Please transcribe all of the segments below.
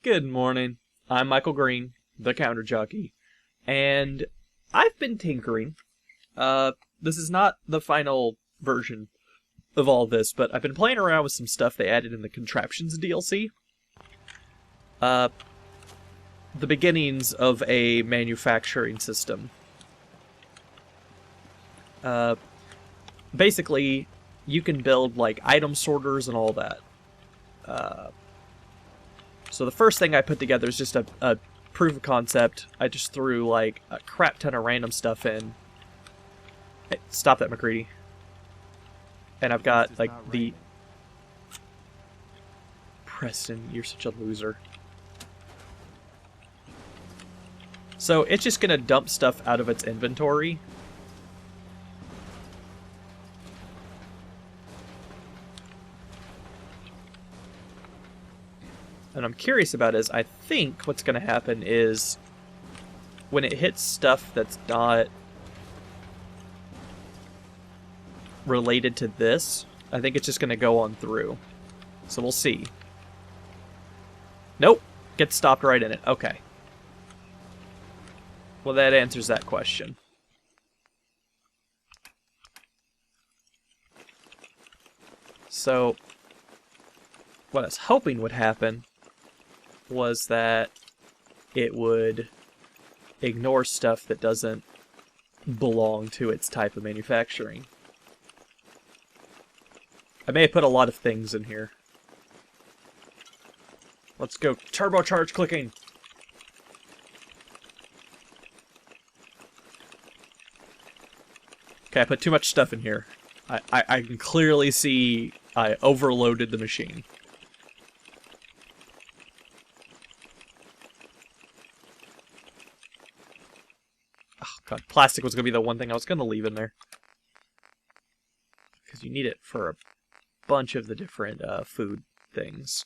Good morning. I'm Michael Green, the counter jockey, and I've been tinkering. This is not the final version of all this, but I've been playing around with some stuff they added in the Contraptions DLC. Uh, the beginnings of a manufacturing system. Basically, you can build, like, item sorters and all that. So the first thing I put together is just a proof of concept. I just threw, like, a crap ton of random stuff in. Hey, stop that, McCready. And I've got, like, the... Preston, you're such a loser. So it's just gonna dump stuff out of its inventory. And I'm curious about is, I think what's gonna happen is when it hits stuff that's not related to this, I think it's just gonna go on through. So we'll see. Nope. Gets stopped right in it. Okay. Well, that answers that question. So, what I was hoping would happen was that it would ignore stuff that doesn't belong to its type of manufacturing. I may have put a lot of things in here. Let's go turbocharge clicking! Okay, I put too much stuff in here. I can clearly see I overloaded the machine. Oh god, plastic was going to be the one thing I was going to leave in there. Because you need it for a bunch of the different food things.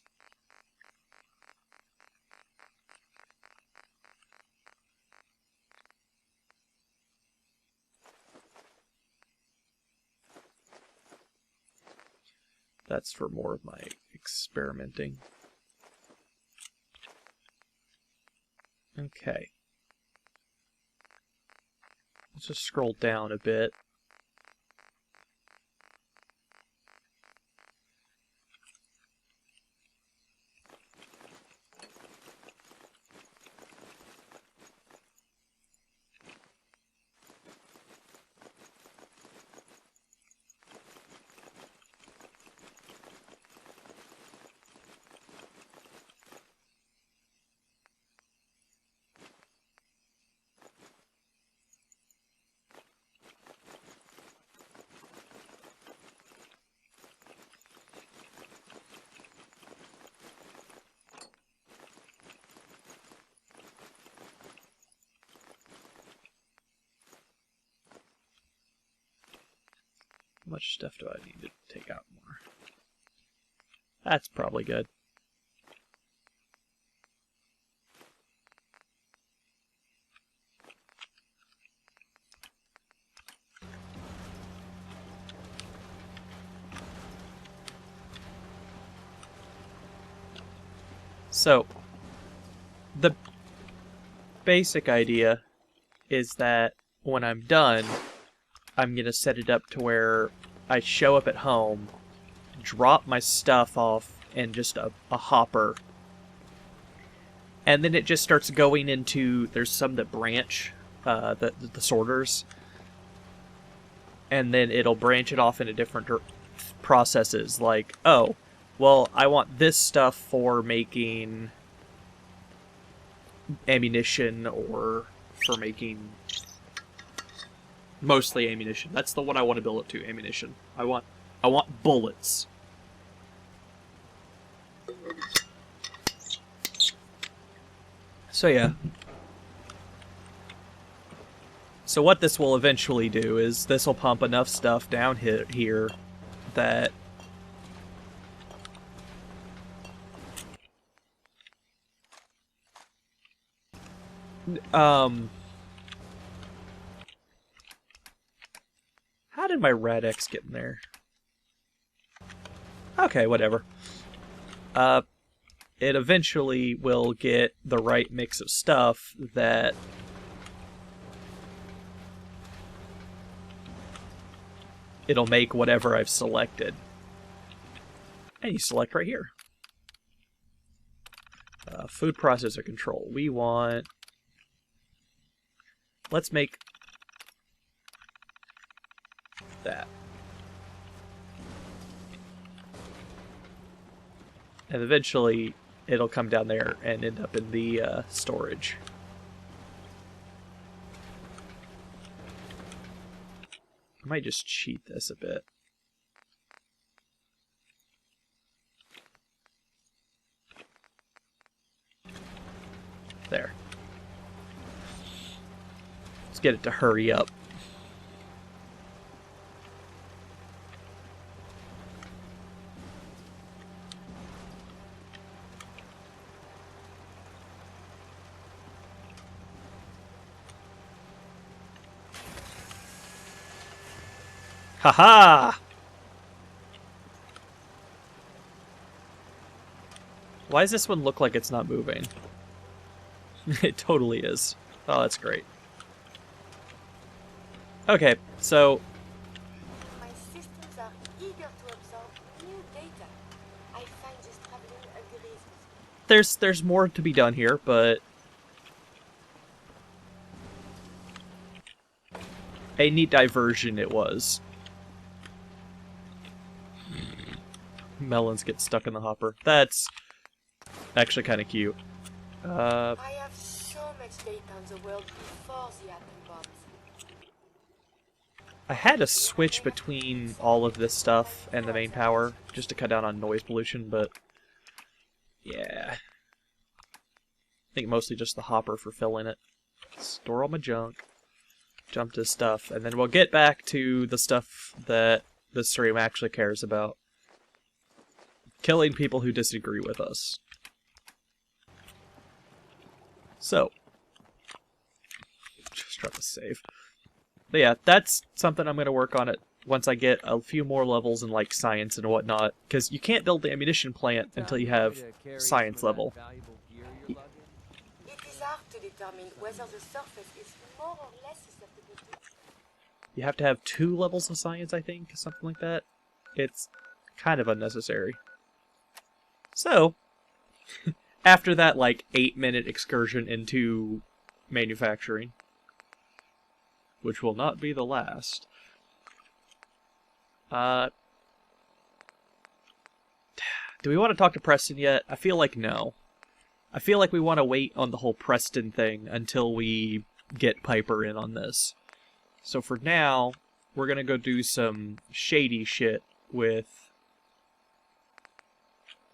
That's for more of my experimenting. Okay. Let's just scroll down a bit. How much stuff do I need to take out more? That's probably good. So, the basic idea is that when I'm done, I'm going to set it up to where I show up at home, drop my stuff off in just a hopper, and then it just starts going into, there's some that branch, the sorters, and then it'll branch it off into different processes, like, oh, well, I want this stuff for making ammunition, or for making mostly ammunition. That's the one I want to build it to, ammunition. I want bullets. So yeah. So what this will eventually do is this will pump enough stuff down here that how did my Rad-X get in there? Okay, whatever. it eventually will get the right mix of stuff that it'll make whatever I've selected. And you select right here. Food processor control. We want... Let's make that. And eventually it'll come down there and end up in the storage. I might just cheat this a bit. There. Let's get it to hurry up. Haha! Why does this one look like it's not moving? It totally is. Oh, that's great. Okay, so... My systems are eager to absorb new data. I find this traveling a great... There's more to be done here, but... a neat diversion it was. Melons get stuck in the hopper. That's actually kind of cute. I have so much data on the world before the atom bombs. I had to switch between all of this stuff and the main power just to cut down on noise pollution, but yeah. I think mostly just the hopper for filling it. Store all my junk, jump to stuff, and then we'll get back to the stuff that the stream actually cares about. Killing people who disagree with us. So, just try to save. But yeah, that's something I'm going to work on it once I get a few more levels in like science and whatnot, because you can't build the ammunition plant until you have science level. It is hard to determine whether the surface is more or less susceptible to... You have to have 2 levels of science, I think, something like that. It's kind of unnecessary. So, after that like 8-minute excursion into manufacturing, which will not be the last, do we want to talk to Preston yet? I feel like no. I feel like we want to wait on the whole Preston thing until we get Piper in on this. So for now, we're gonna go do some shady shit with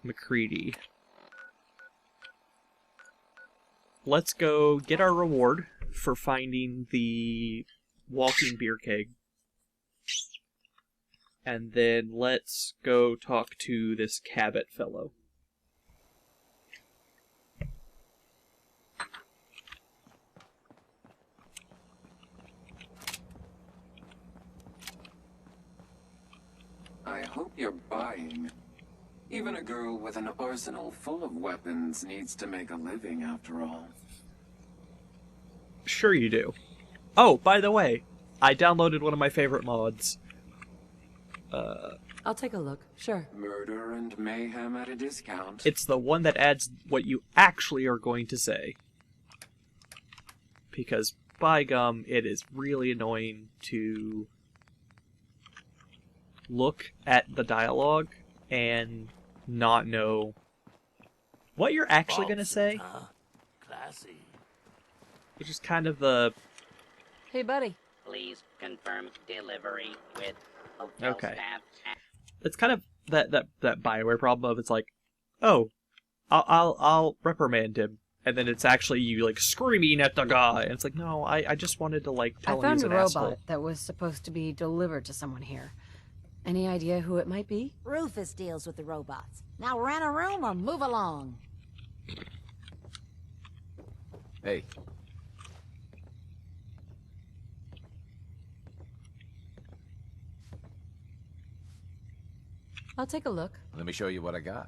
McCready. Let's go get our reward for finding the walking beer keg. And then let's go talk to this Cabot fellow. I hope you're buying. Even a girl with an arsenal full of weapons needs to make a living after all. Sure you do. Oh, by the way, I downloaded one of my favorite mods. I'll take a look, sure. Murder and mayhem at a discount. It's the one that adds what you actually are going to say. Because, by gum, it is really annoying to look at the dialogue and not know what you're actually going to say. Classy. Which is kind of the... Hey, buddy. Please confirm delivery with hotel Okay. staff. It's kind of that BioWare problem of it's like, oh, I'll reprimand him, and then it's actually you like screaming at the guy, and it's like, no, I just wanted to like tell I him he's found an a asshole. robot that was supposed to be delivered to someone here. Any idea who it might be? Rufus deals with the robots. Now rent a room or move along. Hey. I'll take a look. Let me show you what I got.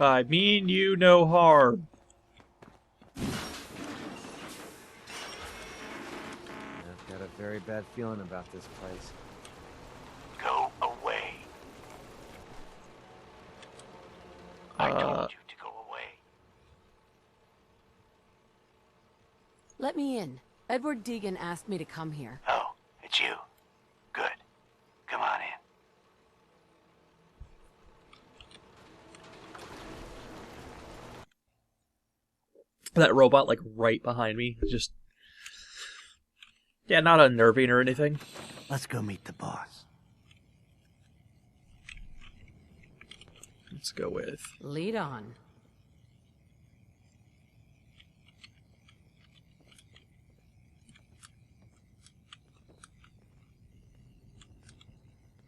I mean you no harm. I've got a very bad feeling about this place. Go away. I told you to go away. Let me in. Edward Deegan asked me to come here. Oh, it's you. Good. Come on in. That robot, like, right behind me. Just... yeah, not unnerving or anything. Let's go meet the boss. Let's go with... Lead on.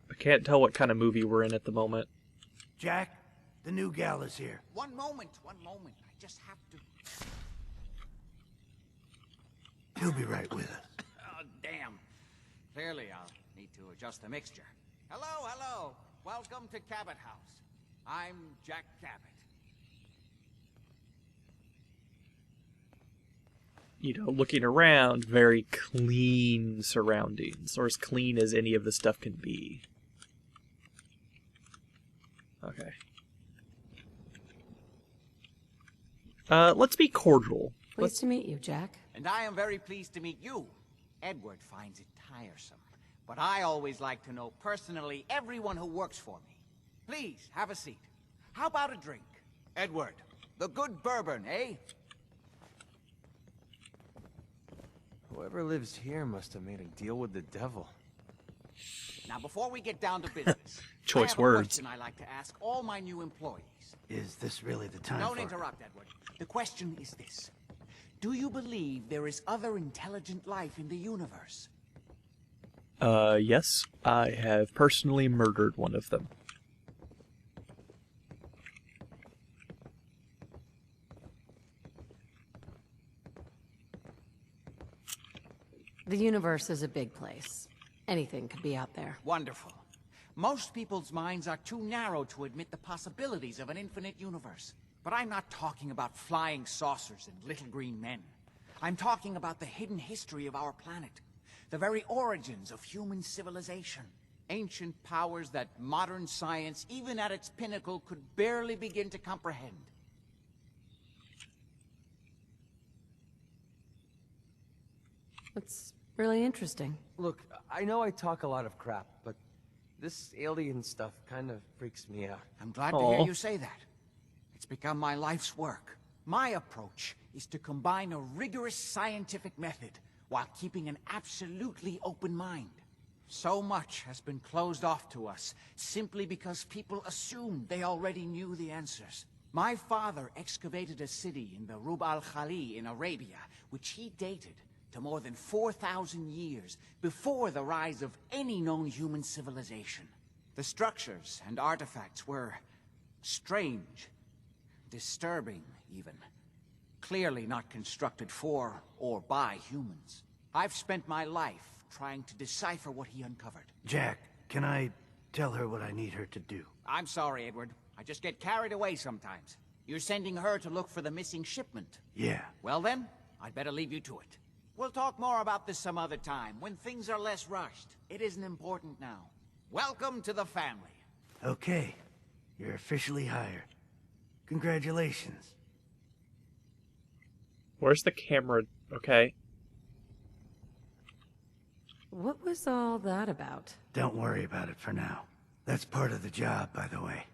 I can't tell what kind of movie we're in at the moment. Jack, the new gal is here. One moment. I just have to... He'll be right with us. Oh, damn. Clearly, I'll need to adjust the mixture. Hello. Welcome to Cabot House. I'm Jack Cabot. You know, looking around, very clean surroundings, or as clean as any of the stuff can be. Okay. Let's be cordial. Pleased to meet you, Jack. And I am very pleased to meet you. Edward finds it tiresome, but I always like to know personally everyone who works for me. Please, have a seat. How about a drink? Edward, the good bourbon, eh? Whoever lives here must have made a deal with the devil. Now, before we get down to business, Choice I have words. a question I like to ask all my new employees. Is this really the time Don't for... interrupt, Edward. The question is this. Do you believe there is other intelligent life in the universe? Yes. I have personally murdered one of them. The universe is a big place. Anything could be out there. Wonderful. Most people's minds are too narrow to admit the possibilities of an infinite universe. But I'm not talking about flying saucers and little green men. I'm talking about the hidden history of our planet. The very origins of human civilization. Ancient powers that modern science, even at its pinnacle, could barely begin to comprehend. That's really interesting. Look, I know I talk a lot of crap, but this alien stuff kind of freaks me out. I'm glad to hear you say that. It's become my life's work. My approach is to combine a rigorous scientific method while keeping an absolutely open mind. So much has been closed off to us simply because people assumed they already knew the answers. My father excavated a city in the Rub al-Khali in Arabia, which he dated to more than 4,000 years before the rise of any known human civilization. The structures and artifacts were strange, disturbing even. Clearly not constructed for or by humans. I've spent my life trying to decipher what he uncovered. Jack, can I tell her what I need her to do? I'm sorry, Edward. I just get carried away sometimes. You're sending her to look for the missing shipment. Yeah. Well then, I'd better leave you to it. We'll talk more about this some other time, when things are less rushed. It isn't important now. Welcome to the family. Okay. You're officially hired. Congratulations. Where's the camera? Okay. What was all that about? Don't worry about it for now. That's part of the job, by the way.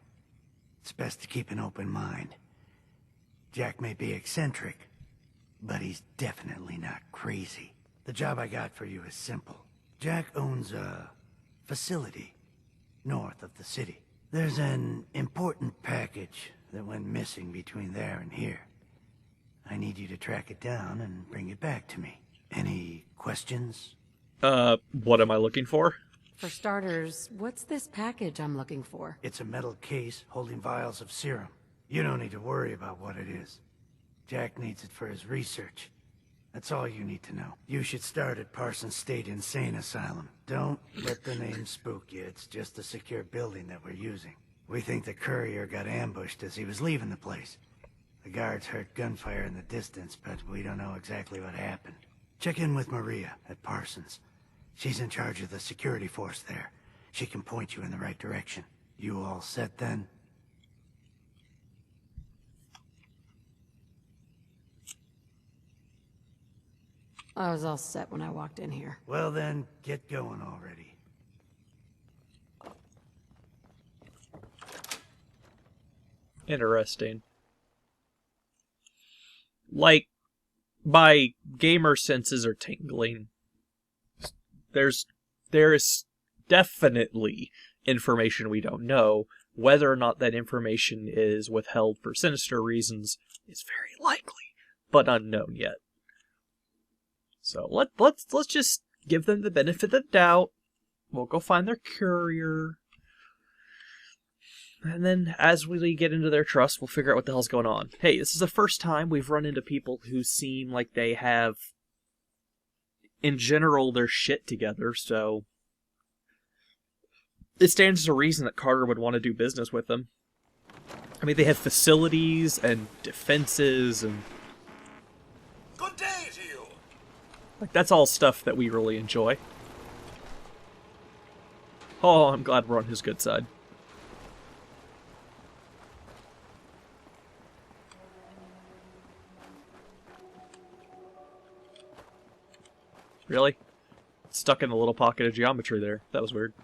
It's best to keep an open mind. Jack may be eccentric, but he's definitely not crazy. The job I got for you is simple. Jack owns a facility north of the city. There's an important package that went missing between there and here. I need you to track it down and bring it back to me. Any questions? What am I looking for? For starters, what's this package I'm looking for? It's a metal case holding vials of serum. You don't need to worry about what it is. Jack needs it for his research. That's all you need to know. You should start at Parsons State Insane Asylum. Don't let the name spook you. It's just a secure building that we're using. We think the courier got ambushed as he was leaving the place. The guards heard gunfire in the distance, but we don't know exactly what happened. Check in with Maria at Parsons. She's in charge of the security force there. She can point you in the right direction. You all set then? I was all set when I walked in here. Well then, get going already. Interesting. Like, my gamer senses are tingling. There is definitely information we don't know. Whether or not that information is withheld for sinister reasons is very likely, but unknown yet. So let's just give them the benefit of the doubt. We'll go find their courier. And then, as we get into their trust, we'll figure out what the hell's going on. Hey, this is the first time we've run into people who seem like they have, in general, their shit together, so it stands to reason that Carter would want to do business with them. I mean, they have facilities and defenses and... Good day to you! Like, that's all stuff that we really enjoy. Oh, I'm glad we're on his good side. Really? Stuck in a little pocket of geometry there. That was weird.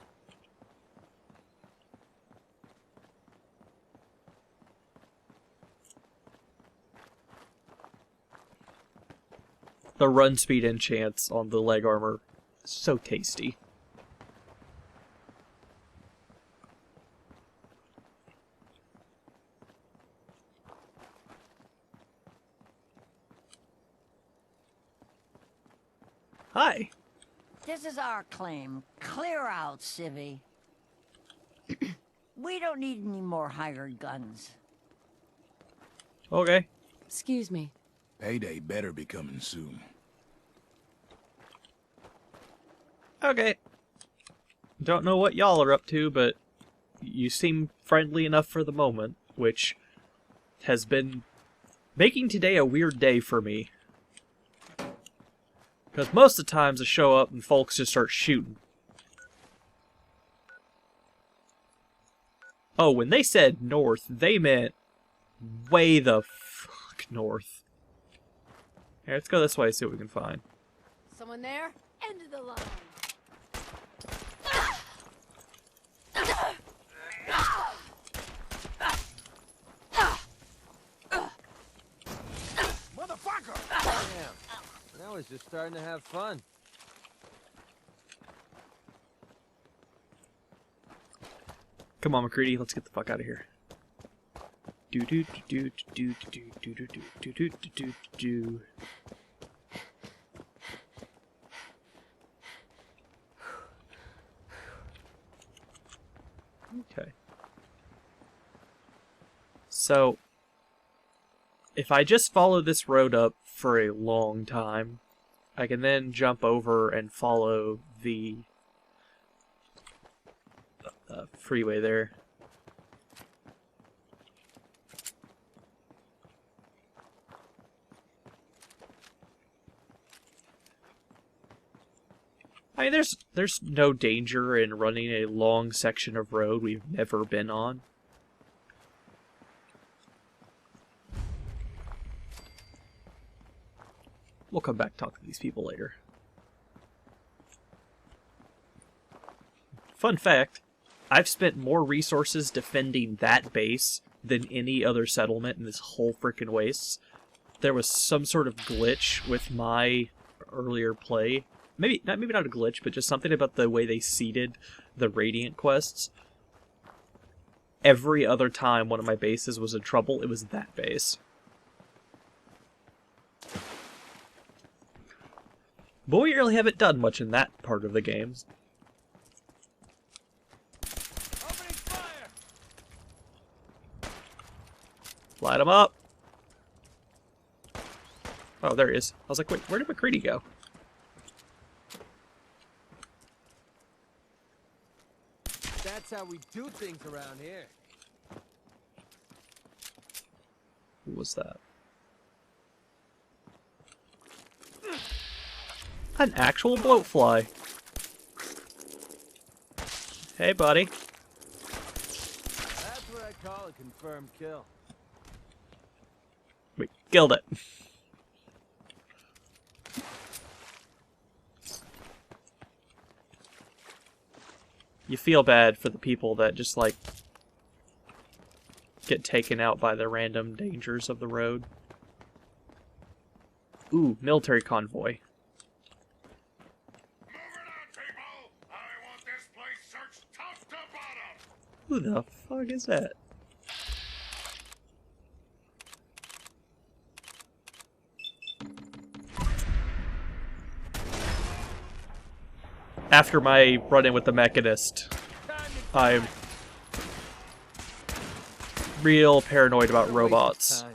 The run speed enchants on the leg armor. So tasty. Hi. This is our claim. Clear out, civvy. We don't need any more hired guns. Okay. Excuse me. Payday better be coming soon. Okay. Don't know what y'all are up to, but you seem friendly enough for the moment, which has been making today a weird day for me. Because most of the times I show up and folks just start shooting. Oh, when they said north, they meant way the fuck north. Here, let's go this way, see what we can find. Someone there? End of the line. Motherfucker! Damn. Now he's just starting to have fun. Come on, McCready, let's get the fuck out of here. Do do do do do do do do do do do do. Okay. So, if I just follow this road up for a long time, I can then jump over and follow the freeway there. I mean, there's no danger in running a long section of road we've never been on. We'll come back and talk to these people later. Fun fact, I've spent more resources defending that base than any other settlement in this whole frickin' wastes. There was some sort of glitch with my earlier play. Maybe not a glitch, but just something about the way they seeded the Radiant quests. Every other time one of my bases was in trouble, it was that base. But we really haven't done much in that part of the games. Opening fire! Light him up! Oh, there he is. I was like, wait, where did McCready go? That's how we do things around here. Who was that? An actual bloatfly. Hey, buddy. That's what I call a confirmed kill. We killed it. You feel bad for the people that just, like, get taken out by the random dangers of the road. Ooh, military convoy. Who the fuck is that? After my run-in with the Mechanist, I'm real paranoid about robots.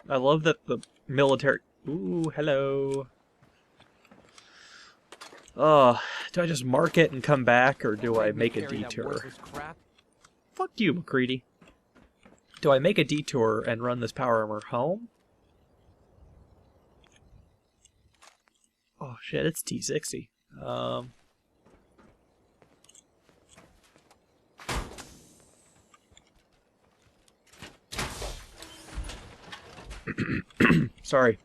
I love that the military... Ooh, hello. Do I just mark it and come back, or do I make a detour? Fuck you, McCready. Do I make a detour and run this power armor home? Oh shit, it's T60. Sorry,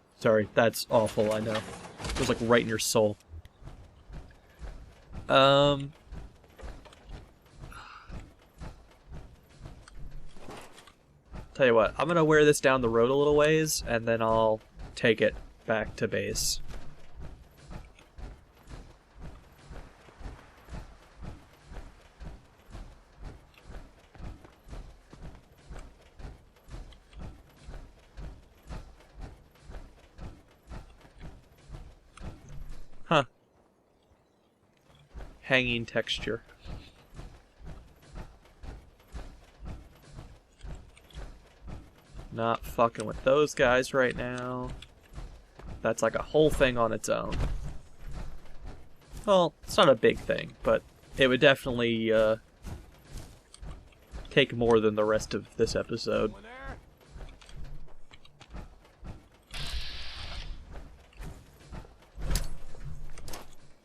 that's awful, I know. It was like right in your soul. Tell you what, I'm gonna wear this down the road a little ways, and then I'll take it back to base. Huh. Hanging texture. Not fucking with those guys right now. That's like a whole thing on its own. Well, it's not a big thing, but it would definitely take more than the rest of this episode.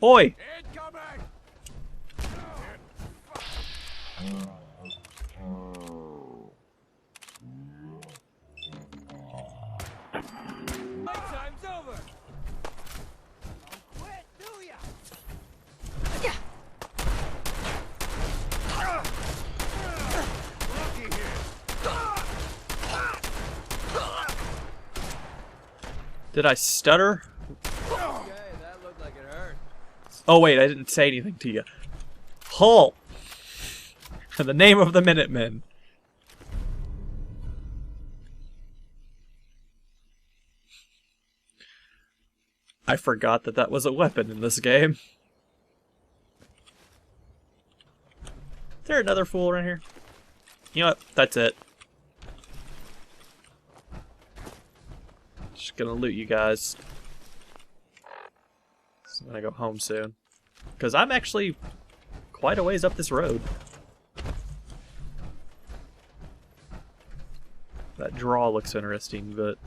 Oi! Time's over. Quit, do ya? Did I stutter? Okay, that looked like it hurt. Oh wait, I didn't say anything to you. Halt! In the name of the Minutemen. I forgot that that was a weapon in this game. Is there another fool around here? You know what? That's it. Just gonna loot you guys. So I'm gonna go home soon. Because I'm actually quite a ways up this road. That draw looks interesting, but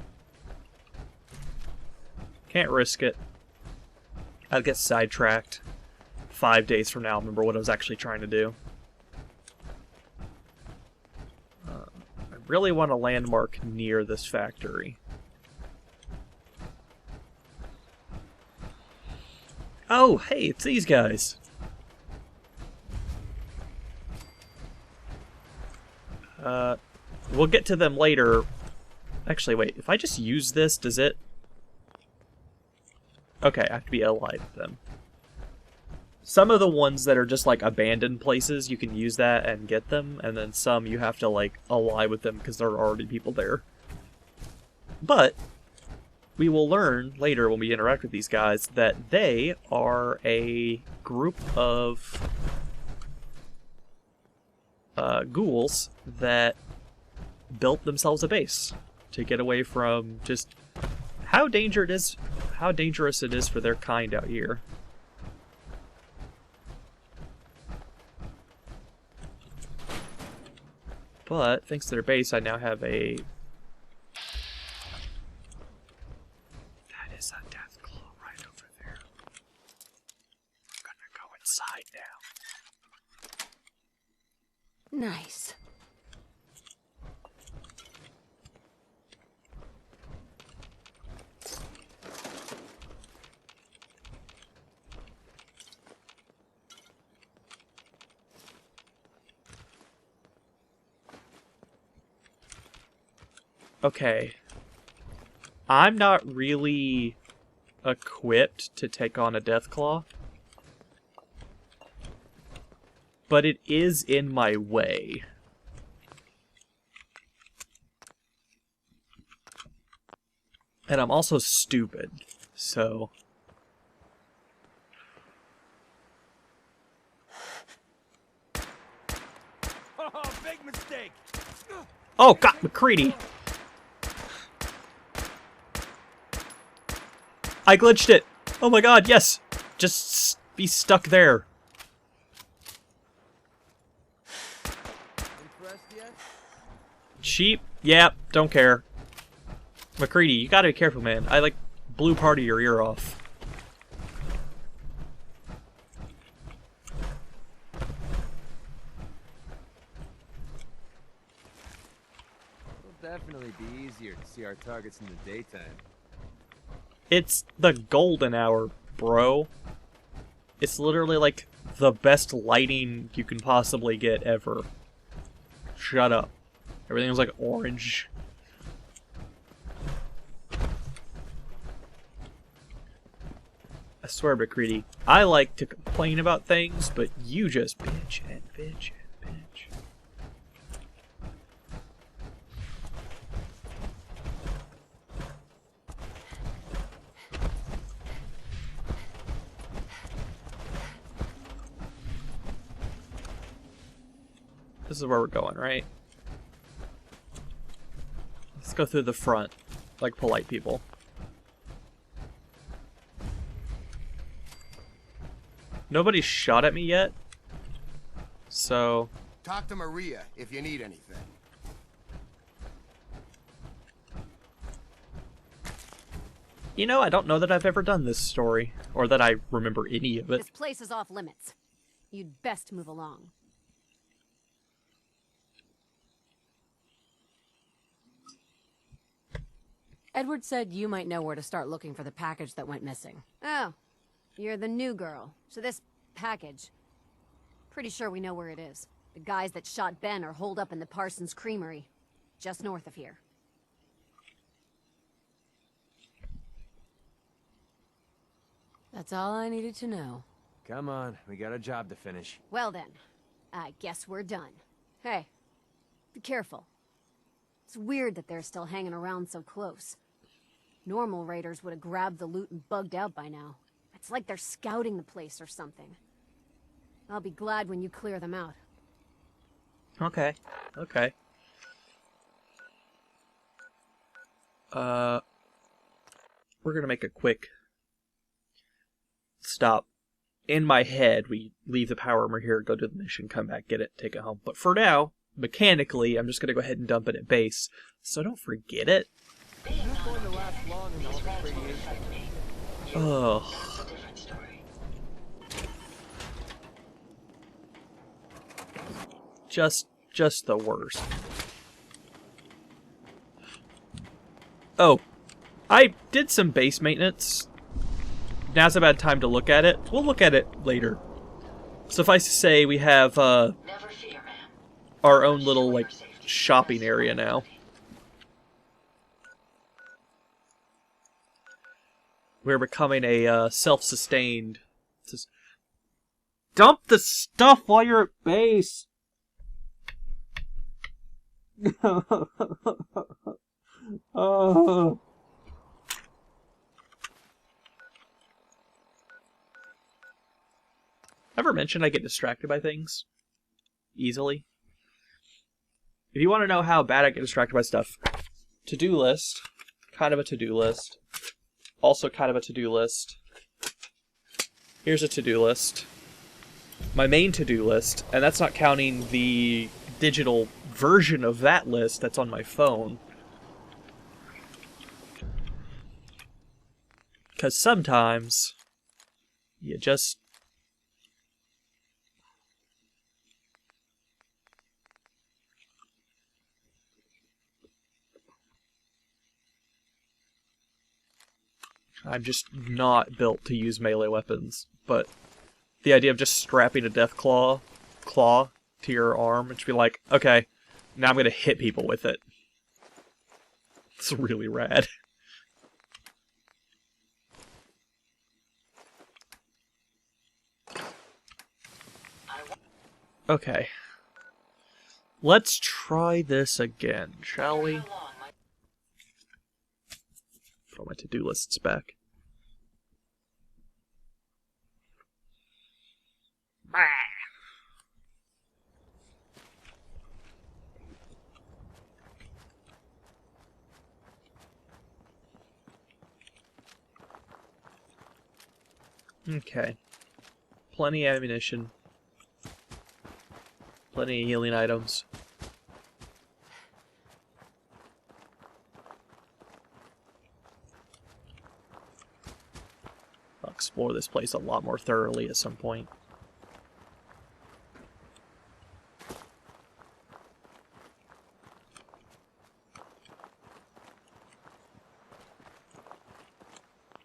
can't risk it. I'd get sidetracked. 5 days from now, I'll remember what I was actually trying to do. I really want a landmark near this factory. Oh, hey, it's these guys. We'll get to them later. Actually, wait, if I just use this, does it... Okay, I have to be allied with them. Some of the ones that are just like abandoned places, you can use that and get them, and then some you have to like ally with them because there are already people there. But we will learn later when we interact with these guys that they are a group of ghouls that built themselves a base to get away from just how dangerous it is for their kind out here. But, thanks to their base, I now have a... That is a death claw right over there. I'm gonna go inside now. Nice. Okay. I'm not really equipped to take on a Deathclaw. But it is in my way. And I'm also stupid, so... Oh, big mistake. Oh, God, McCready! I glitched it! Oh my god, yes! Just be stuck there. Impressed yet? Cheap? Yep, don't care. McCready, you gotta be careful, man. I, like, blew part of your ear off. It'll definitely be easier to see our targets in the daytime. It's the golden hour, bro. It's literally like the best lighting you can possibly get ever. Shut up. Everything was like orange. I swear, McCready, I like to complain about things, but you just bitch and bitch and bitch. This is where we're going, right? Let's go through the front, like polite people. Nobody's shot at me yet, so... Talk to Maria if you need anything. You know, I don't know that I've ever done this story, or that I remember any of it. This place is off limits. You'd best move along. Edward said you might know where to start looking for the package that went missing. Oh, you're the new girl. So this package... Pretty sure we know where it is. The guys that shot Ben are holed up in the Parsons Creamery, just north of here. That's all I needed to know. Come on, we got a job to finish. Well then, I guess we're done. Hey, be careful. It's weird that they're still hanging around so close. Normal raiders would have grabbed the loot and bugged out by now. It's like they're scouting the place or something. I'll be glad when you clear them out. Okay. Okay. We're gonna make a quick stop. In my head, we leave the power armor here, go to the mission, come back, get it, take it home. But for now, mechanically, I'm just gonna go ahead and dump it at base, so don't forget it. It's not going to last long in all this radiation. Ugh. Just the worst. Oh, I did some base maintenance. Now's a bad time to look at it. We'll look at it later. Suffice to say, we have our own little like shopping area now. We're becoming a self-sustained. Dump the stuff while you're at base. Oh. Ever mentioned I get distracted by things easily? If you want to know how bad I get distracted by stuff, to-do list, kind of a to-do list, also kind of a to-do list. Here's a to-do list. My main to-do list, and that's not counting the digital version of that list that's on my phone. Because sometimes you just... I'm just not built to use melee weapons, but the idea of just strapping a death claw to your arm and just be like, okay, now I'm gonna hit people with it. It's really rad. Okay. Let's try this again, shall we? Put my to-do lists back. Okay. Plenty of ammunition. Plenty of healing items. I'll explore this place a lot more thoroughly at some point.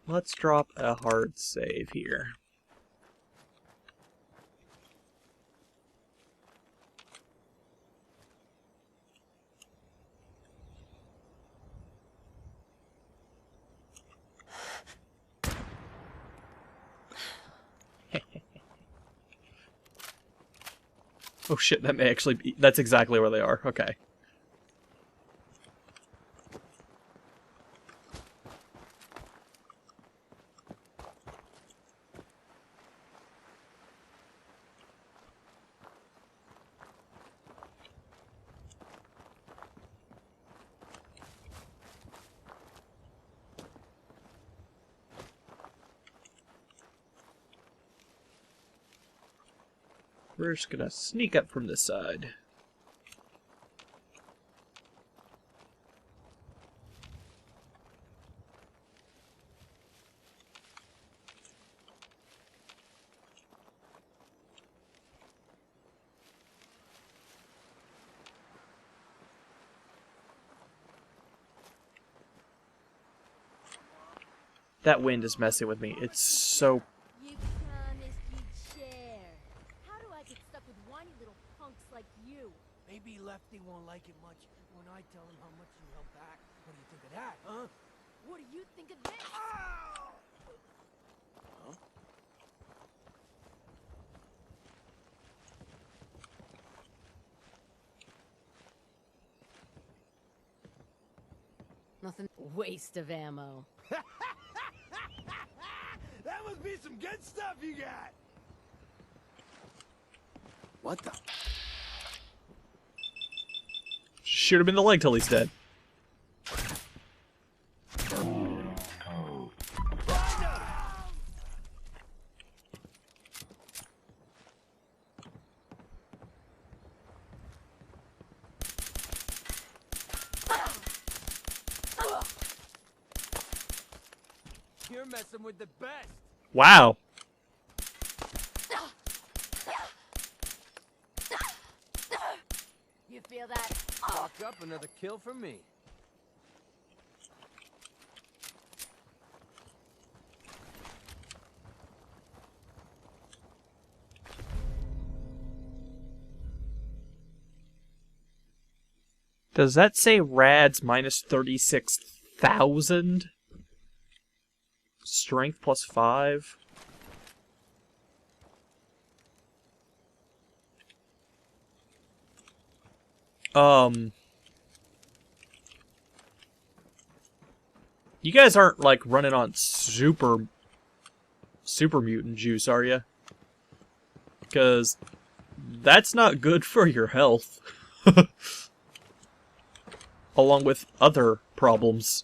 Let's drop a hard save here. Oh shit, that may actually be... That's exactly where they are. Okay. We're just gonna sneak up from this side. That wind is messing with me. It's so... You promised you'd share. How do I get stuck with whiny little punks like you? Maybe Lefty won't like it much when I tell him how much you helped back. What do you think of that, huh? What do you think of this? Huh? Nothing. Waste of ammo. That must be some good stuff you got. What the? Shoot him in the leg till he's dead. You're messing with the best. Wow. You feel that? Fuck up, another kill for me. Does that say rads minus 36,000? Strength plus 5? You guys aren't, like, running on super mutant juice, are you? Because that's not good for your health. Along with other problems.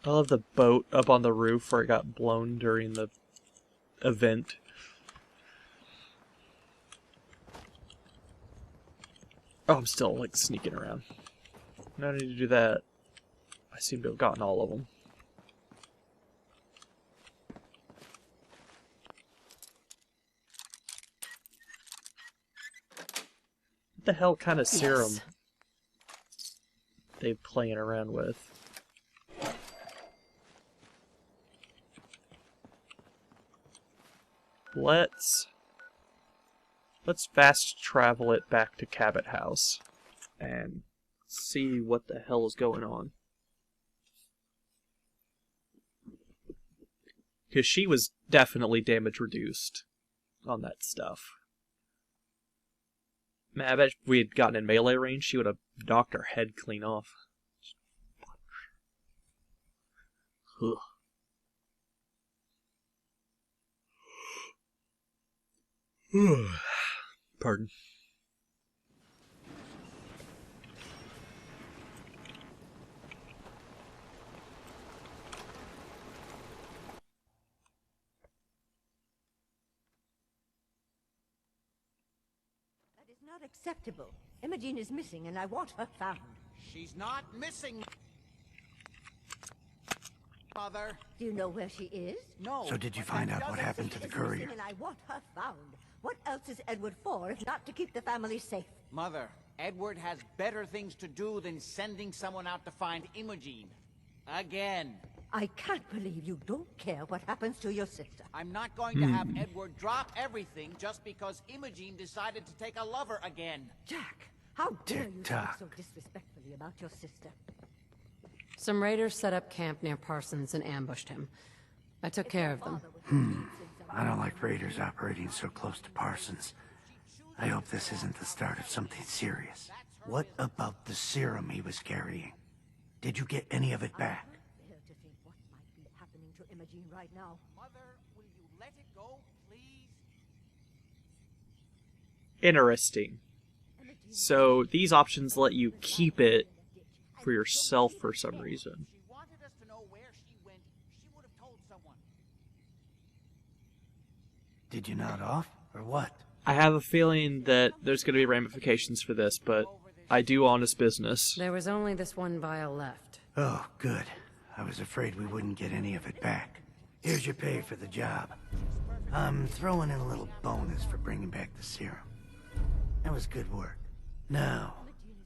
I love the boat up on the roof where it got blown during the event. Oh, I'm still, like, sneaking around. No need to do that. I seem to have gotten all of them. What the hell kind of serum they playing around with? Let's fast travel it back to Cabot House and see what the hell is going on. Because she was definitely damage reduced on that stuff. Man, I bet if we had gotten in melee range, she would have knocked her head clean off. Ugh. Pardon. That is not acceptable. Imogene is missing, and I want her found. She's not missing, Mother. Do you know where she is? No. So did you find out what happened to the courier? And I want her found. What else is Edward for if not to keep the family safe? Mother, Edward has better things to do than sending someone out to find Imogene. Again. I can't believe you don't care what happens to your sister. I'm not going to have Edward drop everything just because Imogene decided to take a lover again. Jack, how dare you speak Tick-tock. so disrespectfully about your sister? Some raiders set up camp near Parsons and ambushed him. I took care of them. I don't like raiders operating so close to Parsons. I hope this isn't the start of something serious. What about the serum he was carrying? Did you get any of it back? Dare to think what might be happening to Imogene right now. Mother, will you let it go, please? Interesting. So these options let you keep it for yourself for some reason. She wanted us to know where she went. She would have told someone. Did you nod off, or what? I have a feeling that there's going to be ramifications for this, but I do honest business. There was only this one vial left. Oh, good. I was afraid we wouldn't get any of it back. Here's your pay for the job. I'm throwing in a little bonus for bringing back the serum. That was good work. Now,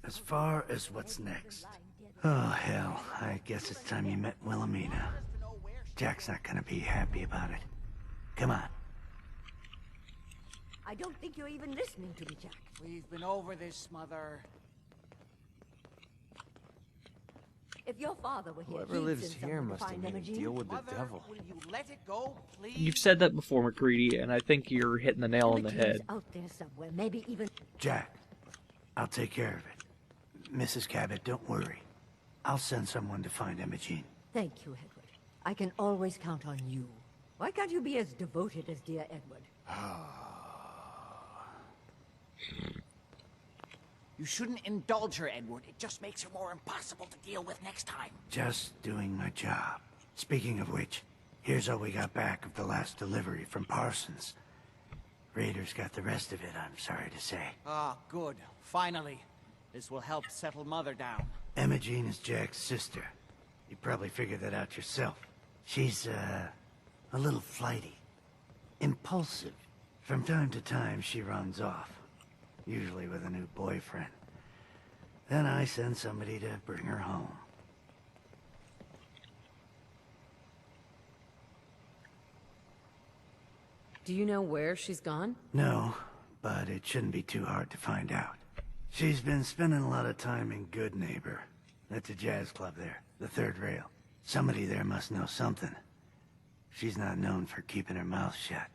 as far as what's next. Oh, hell. I guess it's time you met Wilhelmina. Jack's not gonna be happy about it. Come on. I don't think you're even listening to me, Jack. We've been over this, Mother. If your father were here, Whoever he'd lives send here someone to must have find made a Imogene. deal with the Mother, devil. will you let it go, please? You've said that before, McCready, and I think you're hitting the nail on the Imogene's head. out there somewhere, maybe even... Jack, I'll take care of it. Mrs. Cabot, don't worry. I'll send someone to find Imogene. Thank you, Edward. I can always count on you. Why can't you be as devoted as dear Edward? You shouldn't indulge her, Edward. It just makes her more impossible to deal with next time. Just doing my job. Speaking of which, here's all we got back of the last delivery from Parsons. Raiders got the rest of it, I'm sorry to say. Ah, good. Finally. This will help settle Mother down. Imogene is Jack's sister. You probably figured that out yourself. She's, a little flighty. Impulsive. From time to time, she runs off. Usually with a new boyfriend. Then I send somebody to bring her home. Do you know where she's gone? No, but it shouldn't be too hard to find out. She's been spending a lot of time in Good Neighbor. That's a jazz club there, the third rail. Somebody there must know something. She's not known for keeping her mouth shut.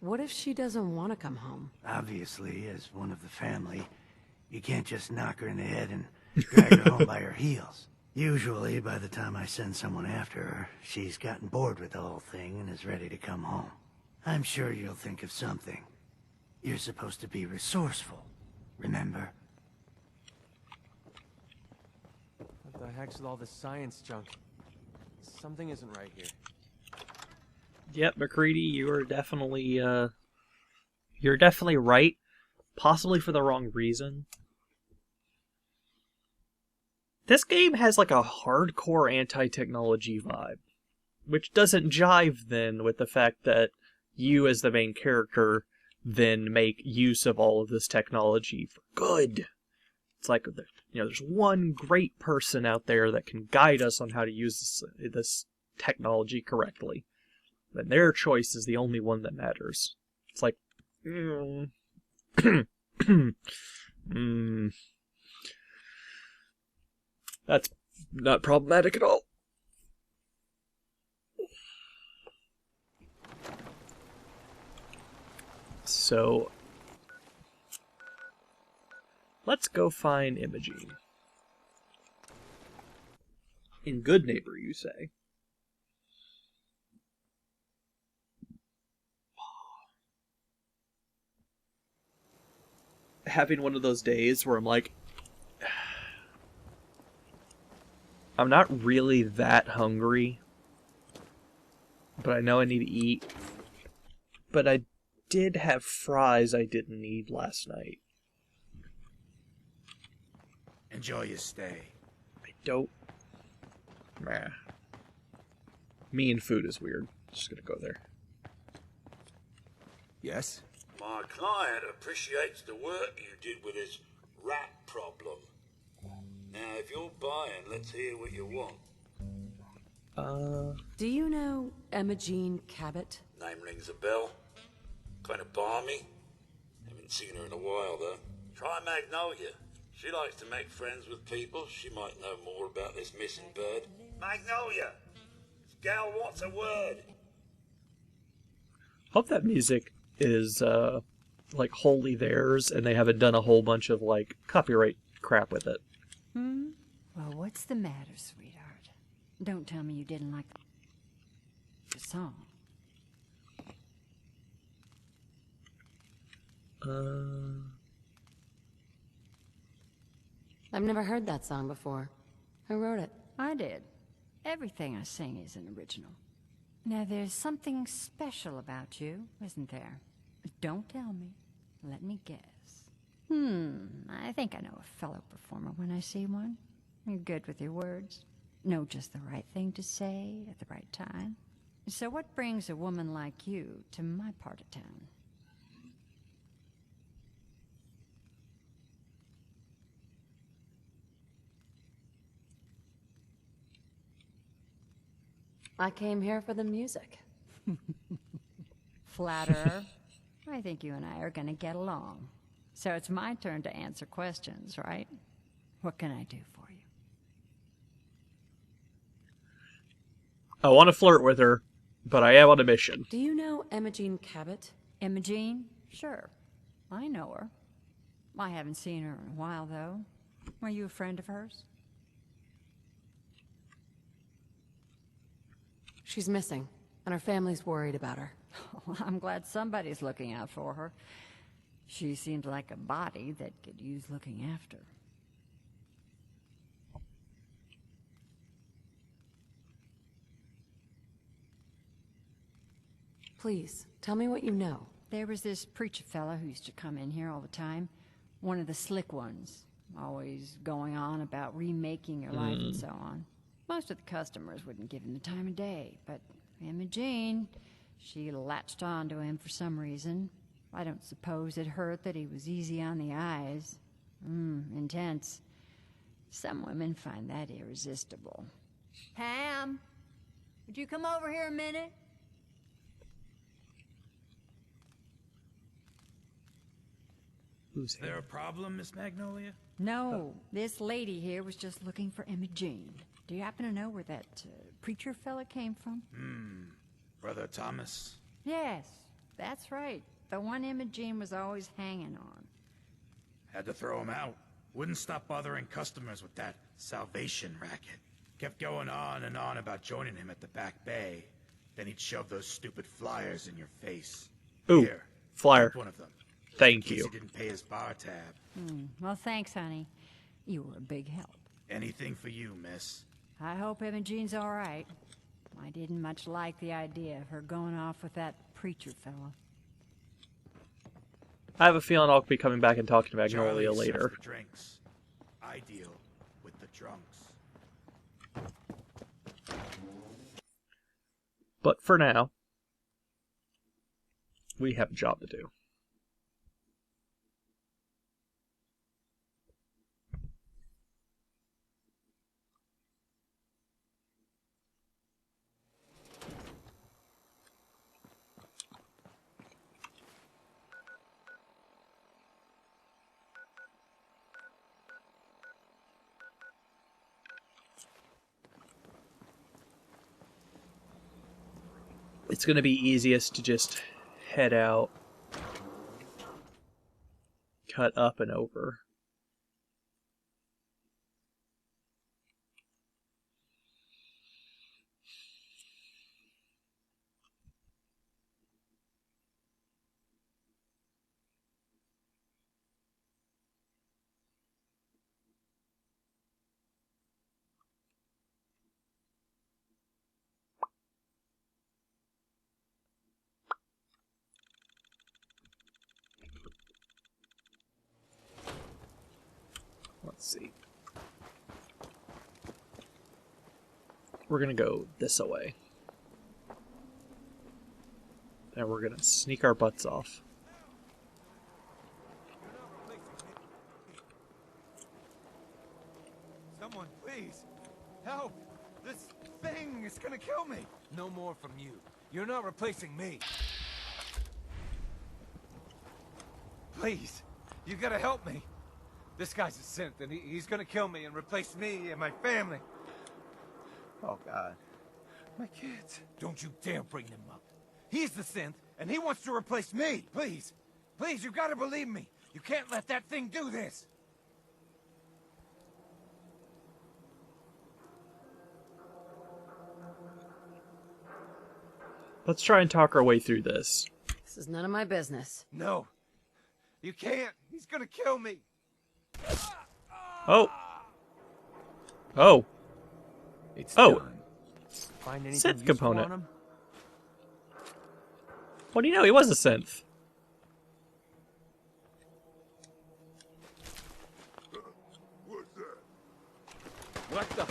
What if she doesn't want to come home? Obviously, as one of the family, you can't just knock her in the head and drag her home by her heels. Usually, by the time I send someone after her, she's gotten bored with the whole thing and is ready to come home. I'm sure you'll think of something. You're supposed to be resourceful. remember? What the heck's with all this science junk? Something isn't right here. Yep, McCready, you're definitely right. Possibly for the wrong reason. This game has like a hardcore anti-technology vibe, which doesn't jive then with the fact that you as the main character then make use of all of this technology for good. It's like, there's one great person out there that can guide us on how to use this technology correctly. And their choice is the only one that matters. It's like, that's not problematic at all. So, let's go find Imogene. In Good Neighbor, you say? Having one of those days where I'm like, I'm not really that hungry, but I know I need to eat. But I did have fries I didn't need last night. Enjoy your stay. I don't. Nah. Me and food is weird. Just gonna go there. Yes? My client appreciates the work you did with his rat problem. Now, if you're buying, let's hear what you want. Do you know Imogene Cabot? Name rings a bell. Kind of balmy. Haven't seen her in a while, though. Try Magnolia. She likes to make friends with people. She might know more about this missing bird. Magnolia! Gal wants a word. Hope that music is, like, wholly theirs, and they haven't done a whole bunch of, like, copyright crap with it. Well, what's the matter, sweetheart? Don't tell me you didn't like the song. I've never heard that song before. Who wrote it? I did. Everything I sing is an original. Now, there's something special about you, isn't there? Don't tell me. Let me guess. I think I know a fellow performer when I see one. You're good with your words. Know just the right thing to say at the right time. So what brings a woman like you to my part of town? I came here for the music. Flatterer. I think you and I are gonna get along. So it's my turn to answer questions, right? What can I do for you? I want to flirt with her, but I am on a mission. Do you know Imogene Cabot? Imogene? Sure. I know her. I haven't seen her in a while, though. Were you a friend of hers? She's missing, and her family's worried about her. Well, I'm glad somebody's looking out for her. She seems like a body that could use looking after. Please, tell me what you know. There was this preacher fella who used to come in here all the time. One of the slick ones. Always going on about remaking your life and so on. Most of the customers wouldn't give him the time of day, but Imogene, she latched on to him for some reason. I don't suppose it hurt that he was easy on the eyes. Intense. Some women find that irresistible. Pam, would you come over here a minute? Who's there a problem, Miss Magnolia? No, this lady here was just looking for Imogene. Do you happen to know where that preacher fella came from? Brother Thomas? Yes, that's right. The one Imogene was always hanging on. Had to throw him out. Wouldn't stop bothering customers with that salvation racket. Kept going on and on about joining him at the back bay. Then he'd shove those stupid flyers in your face. Ooh, Here, flyer. take one of them. Thank in case you. he didn't pay his bar tab. Well, thanks, honey. You were a big help. Anything for you, miss. I hope Imogene's all right. I didn't much like the idea of her going off with that preacher fella. I have a feeling I'll be coming back and talking to Charlie Magnolia serves later. the drinks. I deal with the drunks. But for now, we have a job to do. It's going to be easiest to just head out, cut up and over. Let's see. We're gonna go this way. And we're gonna sneak our butts off. Someone, please! Help! This thing is gonna kill me! No more from you. You're not replacing me. Please! You gotta help me! This guy's a synth, and he's gonna kill me and replace me and my family. Oh, God. My kids. Don't you dare bring them up. He's the synth, and he wants to replace me. Please. Please, you gotta believe me. You can't let that thing do this. Let's try and talk our way through this. This is none of my business. No. You can't. He's gonna kill me. Oh. Oh. It's oh. done. Find anything Synth useful component. on him? What do you know? He was a synth. What's that? What the?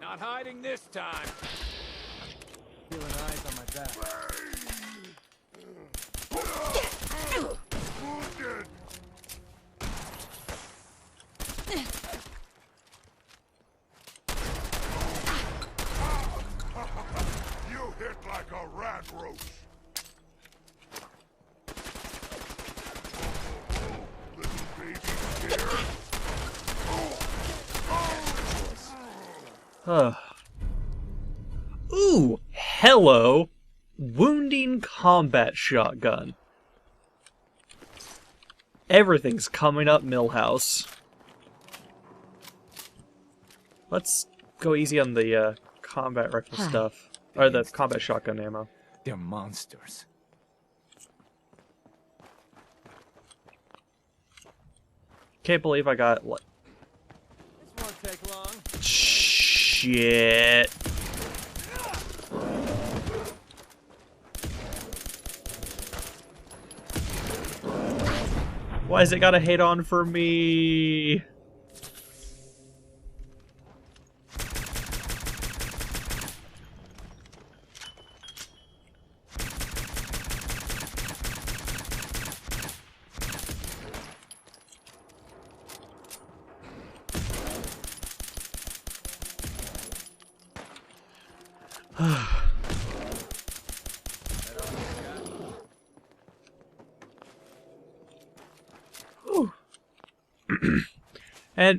Not hiding this time. Feeling eyes on my back. Wounded. You hit like a rat roach. Little baby scared. Ooh, hello. Wounding combat shotgun. Everything's coming up, Millhouse. Let's go easy on the combat rifle stuff. Or the combat shotgun ammo. They're monsters. Can't believe I got... This won't take long. Shit. Why has it got a hate on for me?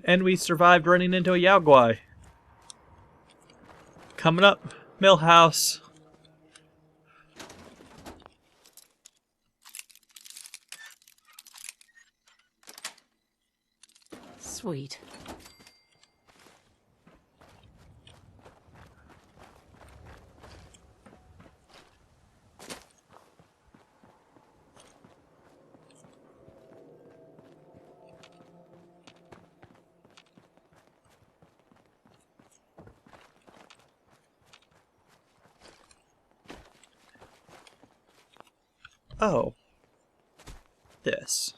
And we survived running into a Yaogwai. Coming up, Millhouse. Sweet. Oh. This.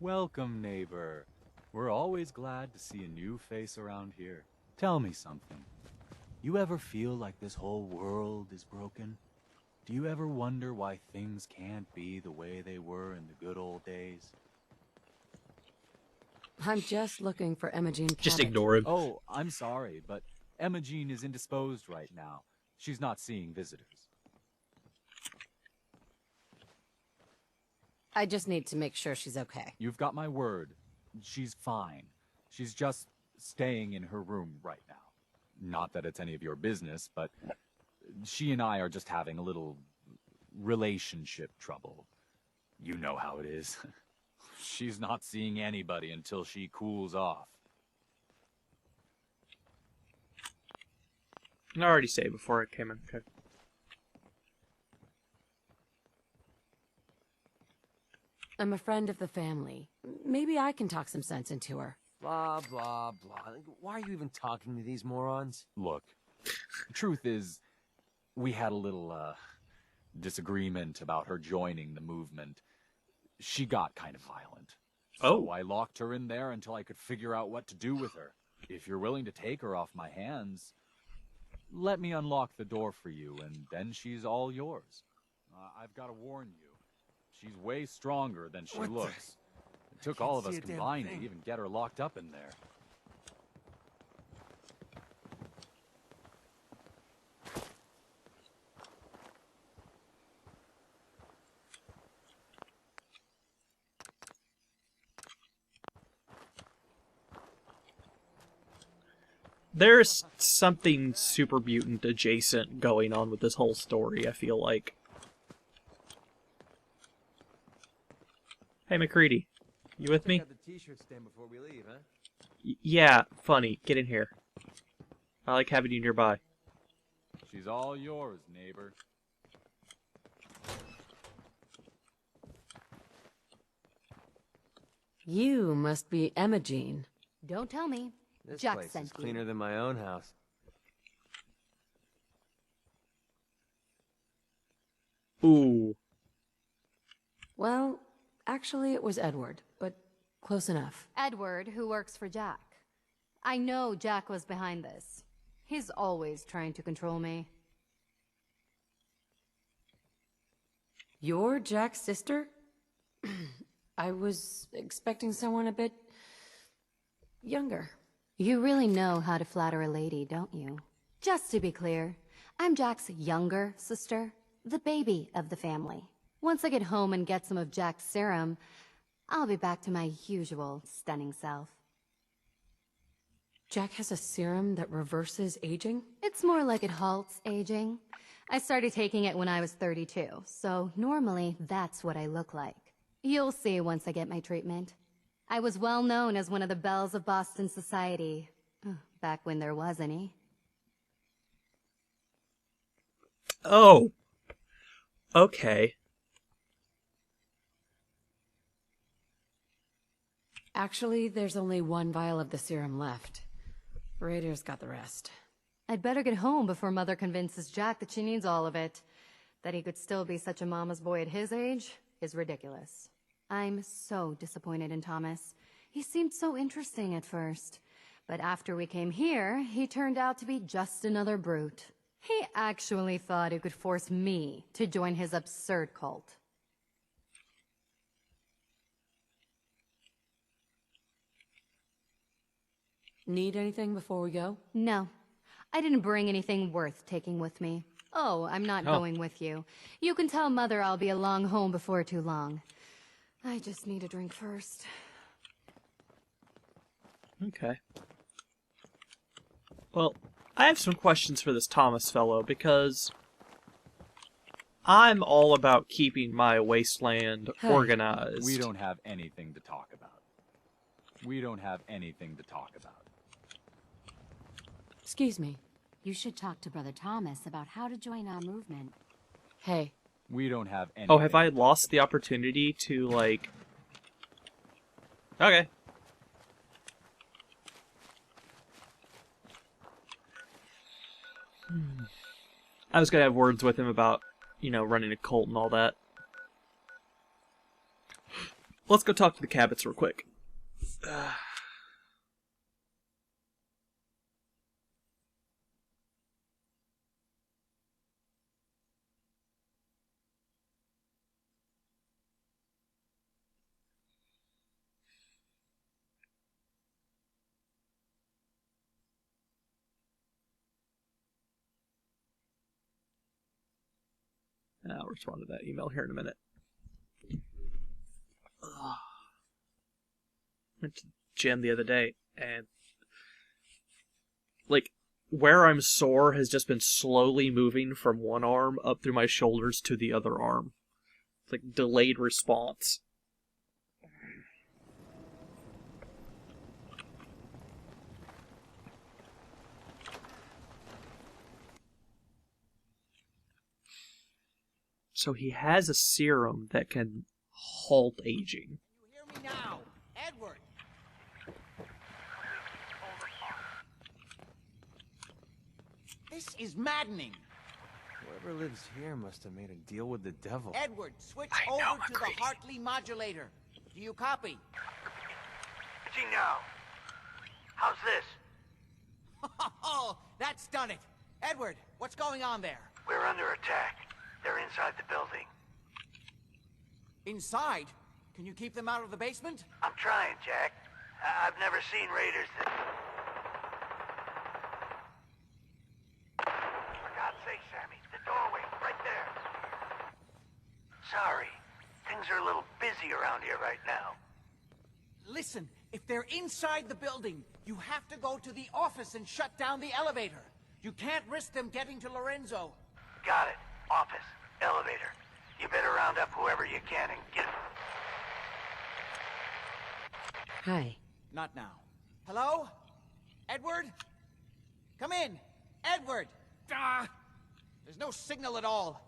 Welcome, neighbor. We're always glad to see a new face around here. Tell me something. You ever feel like this whole world is broken? Do you ever wonder why things can't be the way they were in the good old days? I'm just looking for Imogen Just Cabot. ignore him. Oh, I'm sorry, but Imogen is indisposed right now. She's not seeing visitors. I just need to make sure she's okay. You've got my word. She's fine. She's just staying in her room right now. Not that it's any of your business, but she and I are just having a little relationship trouble. You know how it is. She's not seeing anybody until she cools off. I already say before I came in. Okay. I'm a friend of the family. Maybe I can talk some sense into her. Blah, blah, blah. Why are you even talking to these morons? Look, the truth is, we had a little, disagreement about her joining the movement. She got kind of violent. So I locked her in there until I could figure out what to do with her. If you're willing to take her off my hands, let me unlock the door for you, and then she's all yours. I've got to warn you, she's way stronger than she looks. It took all of us combined to even get her locked up in there. There's something super mutant adjacent going on with this whole story, I feel like. Hey, McCready. You with me? Check out the t-shirt stand before we leave, huh? Yeah, funny. Get in here. I like having you nearby. She's all yours, neighbor. You must be Imogen. Don't tell me. This Jack place sent is you. cleaner than my own house. Ooh. Well, actually it was Edward, but close enough. Edward, who works for Jack. I know Jack was behind this. He's always trying to control me. You're Jack's sister? I was expecting someone a bit younger. You really know how to flatter a lady, don't you? Just to be clear, I'm Jack's younger sister, the baby of the family. Once I get home and get some of Jack's serum, I'll be back to my usual stunning self. Jack has a serum that reverses aging? It's more like it halts aging. I started taking it when I was 32, so normally that's what I look like. You'll see once I get my treatment. I was well known as one of the belles of Boston society, back when there was any. Oh. Okay. Actually, there's only one vial of the serum left. Raiders got the rest. I'd better get home before Mother convinces Jack that she needs all of it. That he could still be such a mama's boy at his age is ridiculous. I'm so disappointed in Thomas. He seemed so interesting at first. But after we came here, he turned out to be just another brute. He actually thought he could force me to join his absurd cult. Need anything before we go? No. I didn't bring anything worth taking with me. Oh, I'm not going with you. You can tell Mother I'll be along home before too long. I just need a drink first. Okay. Well, I have some questions for this Thomas fellow, because I'm all about keeping my wasteland organized. We don't have anything to talk about. We don't have anything to talk about. Excuse me. You should talk to Brother Thomas about how to join our movement. Hey. We don't have anything. Oh, have I lost the opportunity to, like... Okay. I was gonna have words with him about, you know, running a cult and all that. Let's go talk to the Cabots real quick. I'll respond to that email here in a minute. Went to the gym the other day, and like where I'm sore has just been slowly moving from one arm up through my shoulders to the other arm. It's like delayed response. So he has a serum that can halt aging. You hear me now, Edward? This is maddening. Whoever lives here must have made a deal with the devil. Edward, switch over to the Hartley modulator. Do you copy? now. How's this? Oh, that's done it. Edward, what's going on there? We're under attack. They're inside the building. Inside? Can you keep them out of the basement? I'm trying, Jack. I've never seen raiders that... For God's sake, Sammy, the doorway, right there. Sorry. Things are a little busy around here right now. Listen, if they're inside the building, you have to go to the office and shut down the elevator. You can't risk them getting to Lorenzo. Got it. Office. Elevator. You better round up whoever you can and get... Hi. Not now. Hello? Edward? Come in. Edward! Ah! There's no signal at all.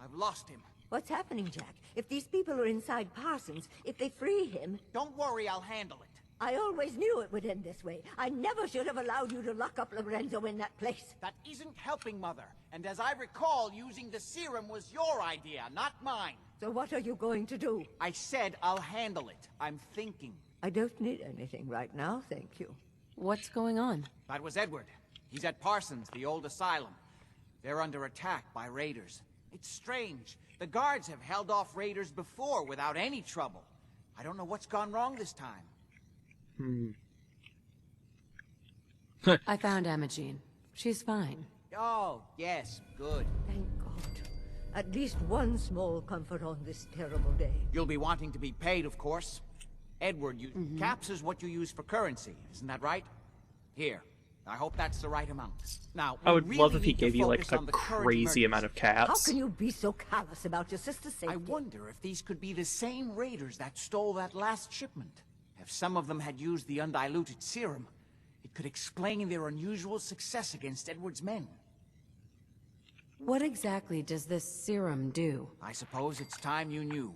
I've lost him. What's happening, Jack? If these people are inside Parsons, if they free him... Don't worry, I'll handle it. I always knew it would end this way. I never should have allowed you to lock up Lorenzo in that place. That isn't helping, Mother. And as I recall, using the serum was your idea, not mine. So what are you going to do? I said I'll handle it. I'm thinking. I don't need anything right now, thank you. What's going on? That was Edward. He's at Parsons, the old asylum. They're under attack by raiders. It's strange. The guards have held off raiders before without any trouble. I don't know what's gone wrong this time. I found Imogene. She's fine. Oh, yes, good. Thank God. At least one small comfort on this terrible day. You'll be wanting to be paid, of course. Edward, caps is what you use for currency, isn't that right? Here. I hope that's the right amount. Now, I would love if he gave you like a crazy amount of caps. How can you be so callous about your sister's safety? I wonder if these could be the same raiders that stole that last shipment. If some of them had used the undiluted serum, it could explain their unusual success against Edward's men. What exactly does this serum do? I suppose it's time you knew.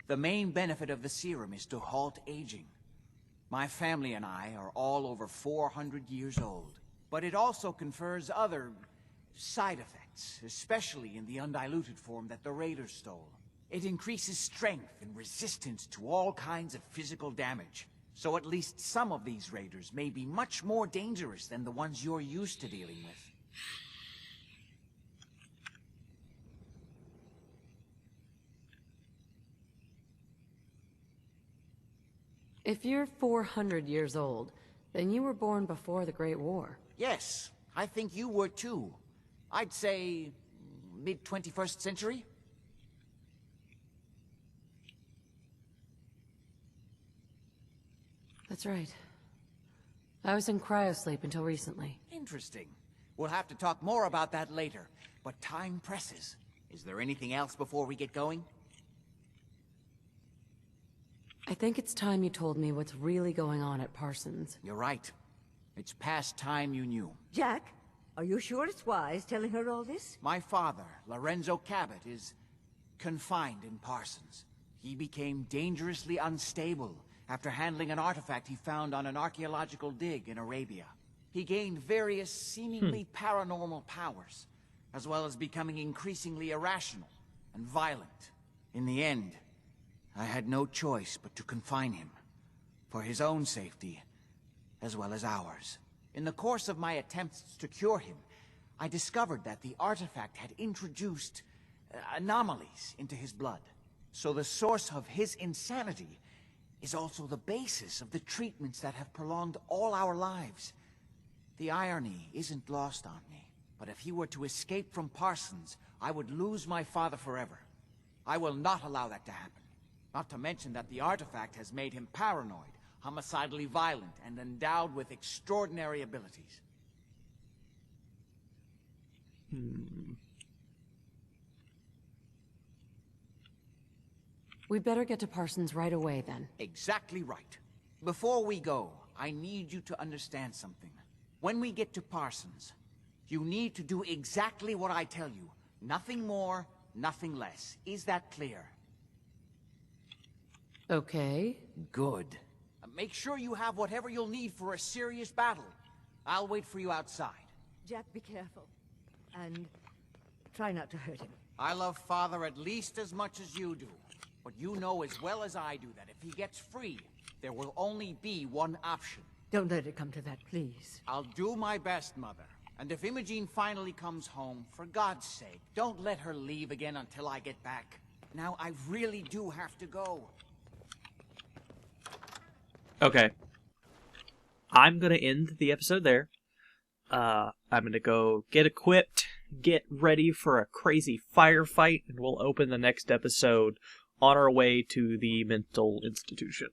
The main benefit of the serum is to halt aging. My family and I are all over 400 years old. But it also confers other side effects, especially in the undiluted form that the raiders stole. It increases strength and resistance to all kinds of physical damage. So at least some of these raiders may be much more dangerous than the ones you're used to dealing with. If you're 400 years old, then you were born before the Great War. Yes, I think you were too. I'd say mid-21st century. That's right. I was in cryosleep until recently. Interesting. We'll have to talk more about that later, but time presses. Is there anything else before we get going? I think it's time you told me what's really going on at Parsons. You're right. It's past time you knew. Jack, are you sure it's wise telling her all this? My father, Lorenzo Cabot, is confined in Parsons. He became dangerously unstable after handling an artifact he found on an archaeological dig in Arabia. He gained various seemingly paranormal powers, as well as becoming increasingly irrational and violent. In the end, I had no choice but to confine him, for his own safety, as well as ours. In the course of my attempts to cure him, I discovered that the artifact had introduced anomalies into his blood. So the source of his insanity is also the basis of the treatments that have prolonged all our lives. The irony isn't lost on me, but if he were to escape from Parsons, I would lose my father forever. I will not allow that to happen. Not to mention that the artifact has made him paranoid, homicidally violent, and endowed with extraordinary abilities. We'd better get to Parsons right away, then. Exactly right. Before we go, I need you to understand something. When we get to Parsons, you need to do exactly what I tell you. Nothing more, nothing less. Is that clear? Okay. Good. Make sure you have whatever you'll need for a serious battle. I'll wait for you outside. Jack, be careful. And try not to hurt him. I love Father at least as much as you do. But you know as well as I do that if he gets free, there will only be one option. Don't let it come to that, please. I'll do my best, Mother. And if Imogene finally comes home, for God's sake, don't let her leave again until I get back. Now, I really do have to go. Okay. I'm going to end the episode there. I'm going to go get equipped, get ready for a crazy firefight, and we'll open the next episode on our way to the mental institution.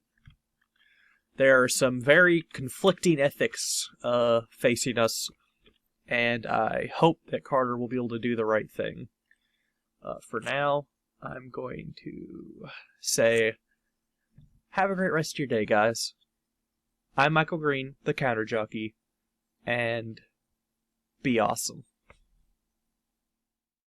There are some very conflicting ethics facing us, and I hope that Carter will be able to do the right thing. For now, I'm going to say, have a great rest of your day, guys. I'm Michael Green, the Counter Jockey, and be awesome.